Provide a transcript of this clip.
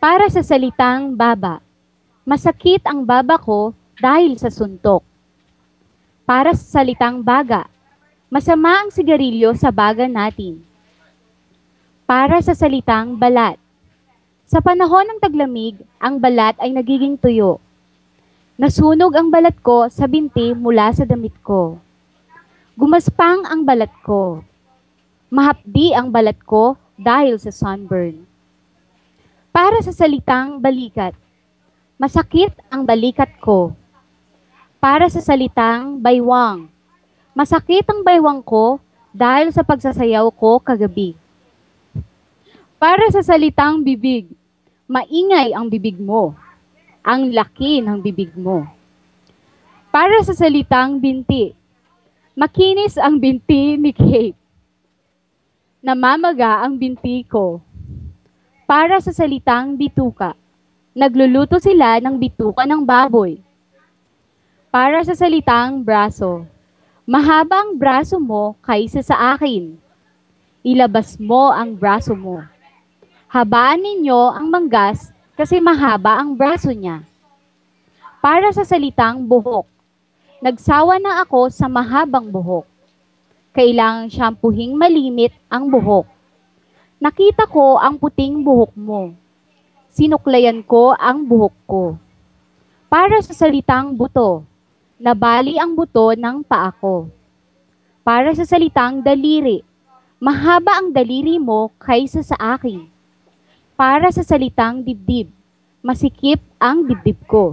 Para sa salitang baba, masakit ang baba ko dahil sa suntok. Para sa salitang baga, masama ang sigarilyo sa baga natin. Para sa salitang balat, sa panahon ng taglamig, ang balat ay nagiging tuyo. Nasunog ang balat ko sa binti mula sa damit ko. Gumaspang ang balat ko. Mahapdi ang balat ko dahil sa sunburn. Para sa salitang balikat, masakit ang balikat ko. Para sa salitang baywang, masakit ang baywang ko dahil sa pagsasayaw ko kagabi. Para sa salitang bibig, maingay ang bibig mo. Ang laki ng bibig mo. Para sa salitang binti, makinis ang binti ni Kate. Namamaga ang binti ko. Para sa salitang bituka, nagluluto sila ng bituka ng baboy. Para sa salitang braso, mahaba ang braso mo kaysa sa akin. Ilabas mo ang braso mo. Habaan ninyo ang manggas kasi mahaba ang braso niya. Para sa salitang buhok, nagsawa na ako sa mahabang buhok. Kailangang shampoohing malimit ang buhok. Nakita ko ang puting buhok mo. Sinuklayan ko ang buhok ko. Para sa salitang buto, nabali ang buto ng paa ko. Para sa salitang daliri, mahaba ang daliri mo kaysa sa akin. Para sa salitang dibdib, masikip ang dibdib ko.